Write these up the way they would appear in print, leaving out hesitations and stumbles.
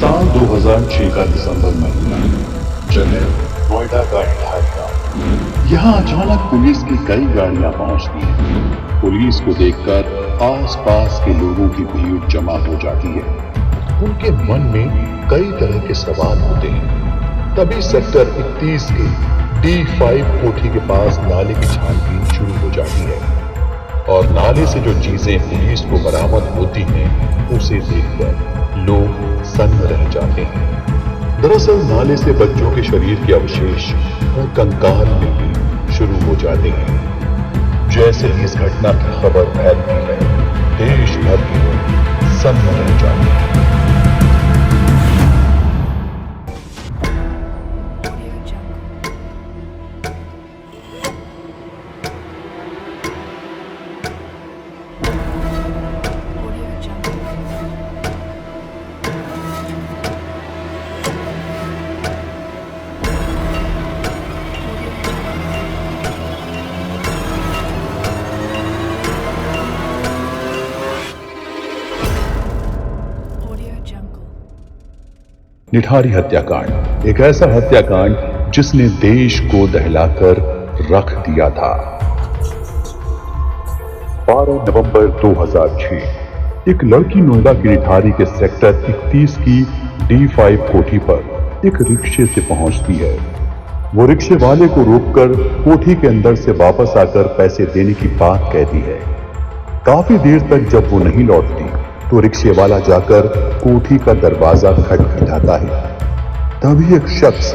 साल 2006 का दिसंबर महीना, जगह नोएडा का निठारी गांव। यहाँ अचानक पुलिस की कई गाड़ियां पहुंचती हैं। पुलिस को देखकर आसपास के लोगों की भीड़ जमा हो जाती है। उनके मन में कई तरह के सवाल होते हैं। तभी सेक्टर 31 के D5 कोठी के पास नाले की छानबीन शुरू हो जाती है और नाले से जो चीजें पुलिस को बरामद होती हैं, उसे देखकर लोग सन्न रह जाते हैं। दरअसल नाले से बच्चों के शरीर के अवशेष और कंकाल मिलने शुरू हो जाते हैं। जैसे ही इस घटना की खबर फैलती है, देश भर के लोग सन्न रह जाते हैं। निठारी हत्याकांड एक ऐसा हत्याकांड जिसने देश को दहलाकर रख दिया था। 12 नवंबर 2006 एक लड़की नोएडा की निठारी के सेक्टर 31 की D5 कोठी पर एक रिक्शे से पहुंचती है। वो रिक्शे वाले को रोककर कोठी के अंदर से वापस आकर पैसे देने की बात कहती है। काफी देर तक जब वो नहीं लौटती तो रिक्शे वाला जाकर कोठी का दरवाजा खटखटाता है। तभी एक शख्स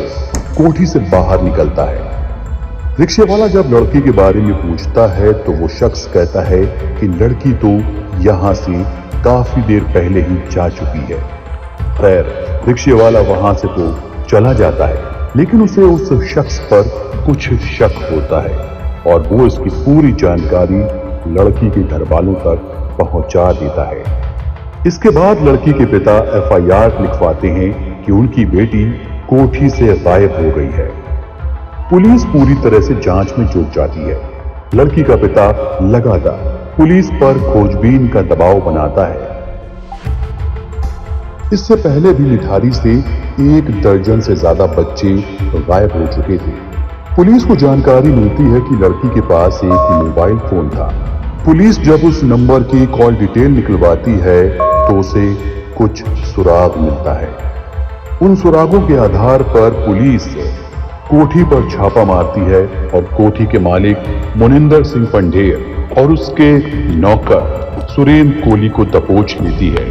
कोठी से बाहर निकलता है। रिक्शे वाला जब लड़की के बारे में पूछता है तो वो शख्स कहता है कि लड़की तो यहां से काफी देर पहले ही जा चुकी है। खैर, रिक्शे वाला वहां से तो चला जाता है, लेकिन उसे उस शख्स पर कुछ शक होता है और वो इसकी पूरी जानकारी लड़की के घर वालों तक पहुंचा देता है। इसके बाद लड़की के पिता FIR लिखवाते हैं कि उनकी बेटी कोठी से गायब हो गई है। पुलिस पूरी तरह से जांच में जुट जाती है। लड़की का पिता लगातार पुलिस पर खोजबीन का दबाव बनाता है। इससे पहले भी निठारी से 1 दर्जन से ज्यादा बच्चे गायब हो चुके थे। पुलिस को जानकारी मिलती है कि लड़की के पास एक मोबाइल फोन था। पुलिस जब उस नंबर की कॉल डिटेल निकलवाती है तो उसे कुछ सुराग मिलता है। उन सुरागों के आधार पर पुलिस कोठी पर छापा मारती है और कोठी के मालिक मोनिंदर सिंह पंढेर और उसके नौकर सुरेंद्र कोहली को दबोच लेती है।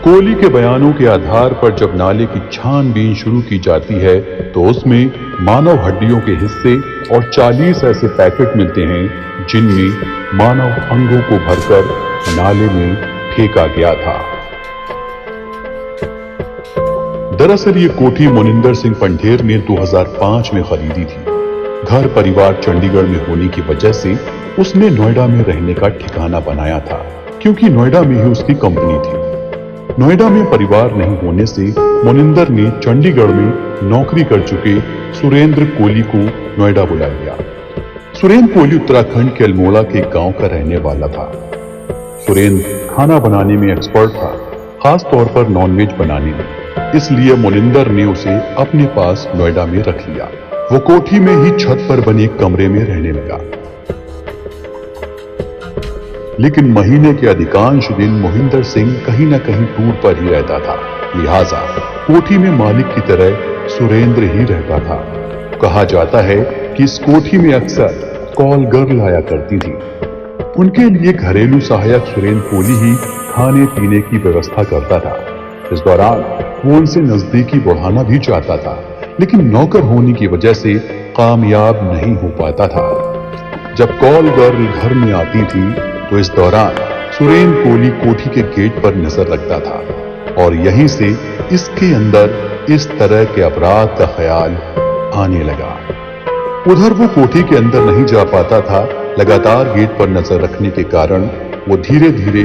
कोहली के बयानों के आधार पर जब नाले की छानबीन शुरू की जाती है तो उसमें मानव हड्डियों के हिस्से और 40 ऐसे पैकेट मिलते हैं जिनमें मानव अंगों को भरकर नाले में फेंका गया था। दरअसल ये कोठी मोनिंदर सिंह पंढेर ने 2005 में खरीदी थी। घर परिवार चंडीगढ़ में होने की वजह से उसने नोएडा में रहने का ठिकाना बनाया था, क्योंकि नोएडा में ही उसकी कंपनी थी। नोएडा में परिवार नहीं होने से मोनिंदर ने चंडीगढ़ में नौकरी कर चुके सुरेंद्र कोहली को नोएडा बुला लिया। सुरेंद्र कोहली उत्तराखंड के अल्मोड़ा के गांव का रहने वाला था। सुरेंद्र खाना बनाने में एक्सपर्ट था, खास तौर पर नॉनवेज बनाने में। इसलिए मोनिंदर ने उसे अपने पास नोएडा में रख लिया। वो कोठी में ही छत पर बने कमरे में रहने लगा। लेकिन महीने के अधिकांश दिन मोहिंदर सिंह कहीं न कहीं टूर पर ही रहता था। लिहाजा कोठी में मालिक की तरह सुरेंद्र ही रहता था। कहा जाता है कि इस कोठी में अक्सर कॉल गर्ल आया करती थी। उनके लिए घरेलू सहायक सुरेंद्र कोहली ही खाने पीने की व्यवस्था करता था। इस दौरान वो उनसे नजदीकी बढ़ाना भी चाहता था, लेकिन नौकर होने की वजह से कामयाब नहीं हो पाता था। जब कॉल गर्ल घर में आती थी तो इस दौरान सुरेंद्र कोहली कोठी के गेट पर नजर रखता था और यहीं से इसके अंदर इस तरह के अपराध का ख्याल आने लगा। उधर वो कोठी के अंदर नहीं जा पाता था। लगातार गेट पर नजर रखने के कारण वो धीरे धीरे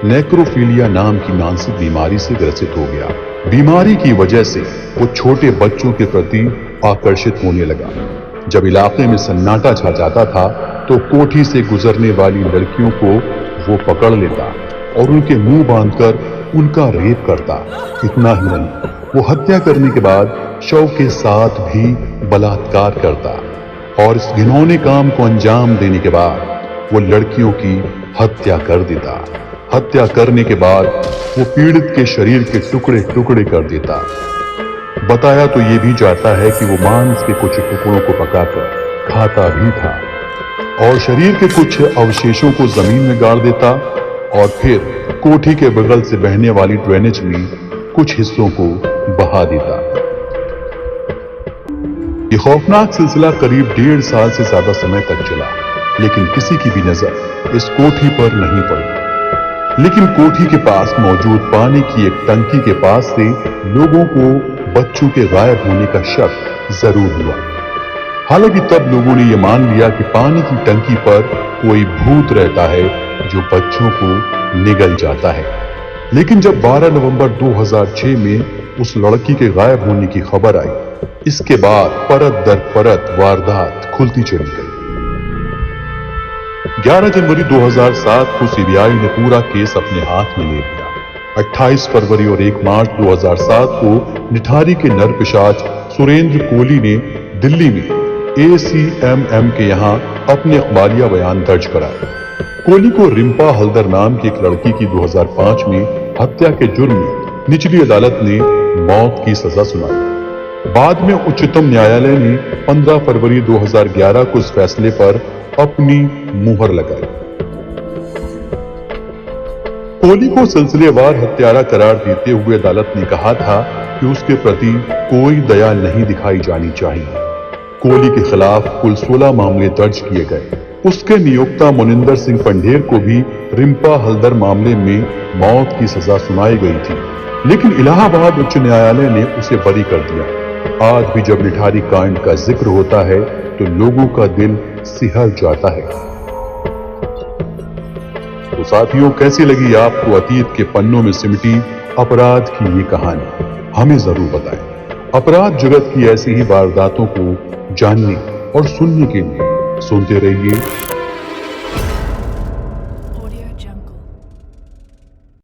नेक्रोफिलिया नाम की मानसिक बीमारी से ग्रसित हो गया। बीमारी की वजह से वो छोटे बच्चों के प्रति आकर्षित होने लगा। जब इलाके में सन्नाटा छा जाता था तो कोठी से गुजरने वाली लड़कियों को वो पकड़ लेता और उनके मुंह बांधकर उनका रेप करता। इतना ही नहीं, वो हत्या करने के बाद शव के साथ भी बलात्कार करता और इस घिनौने काम को अंजाम देने के बाद वो लड़कियों की हत्या कर देता। हत्या करने के बाद वो पीड़ित के शरीर के टुकड़े टुकड़े कर देता। बताया तो ये भी जाता है कि वो मांस के कुछ टुकड़ों को पकाकर खाता भी था और शरीर के कुछ अवशेषों को जमीन में गाड़ देता और फिर कोठी के बगल से बहने वाली ड्रेनेज में कुछ हिस्सों को बहा देता। ये खौफनाक सिलसिला करीब 1.5 साल से ज्यादा समय तक चला, लेकिन किसी की भी नजर इस कोठी पर नहीं पड़ी। लेकिन कोठी के पास मौजूद पानी की एक टंकी के पास से लोगों को बच्चों के गायब होने का शक जरूर हुआ। हालांकि तब लोगों ने यह मान लिया कि पानी की टंकी पर कोई भूत रहता है जो बच्चों को निगल जाता है। लेकिन जब 12 नवंबर 2006 में उस लड़की के गायब होने की खबर आई, इसके बाद परत दर परत वारदात खुलती चली गई। 11 जनवरी 2007 को सीबीआई ने पूरा केस अपने हाथ में ले लिया। 28 फरवरी और 1 मार्च 2007 को निठारी के नरपिशाच सुरेंद्र कोहली ने दिल्ली में ACMM के यहां अपने अखबारिया बयान दर्ज कराए। कोहली को रिंपा हल्दर नाम की एक लड़की की 2005 में हत्या के जुर्म में निचली अदालत ने मौत की सजा सुनाई। बाद में उच्चतम न्यायालय ने 15 फरवरी 2011 को इस फैसले पर अपनी मुहर लगाई। कोहली को सिलसिलेवार हत्यारा करार देते हुए अदालत ने कहा था कि उसके प्रति कोई दया नहीं दिखाई जानी चाहिए। कोहली के खिलाफ कुल 16 मामले दर्ज किए गए। उसके नियोक्ता मोनिंदर सिंह पंढेर को भी रिंपा हल्दर मामले में मौत की सजा सुनाई गई थी, लेकिन इलाहाबाद उच्च न्यायालय ने उसे बरी कर दिया। आज भी जब निठारी कांड का जिक्र होता है तो लोगों का दिल सिहर जाता है। तो साथियों, कैसी लगी आपको अतीत के पन्नों में सिमटी अपराध की ये कहानी? हमें जरूर बताएं। अपराध जगत की ऐसी ही वारदातों को जानने और सुनने के लिए सुनते रहिए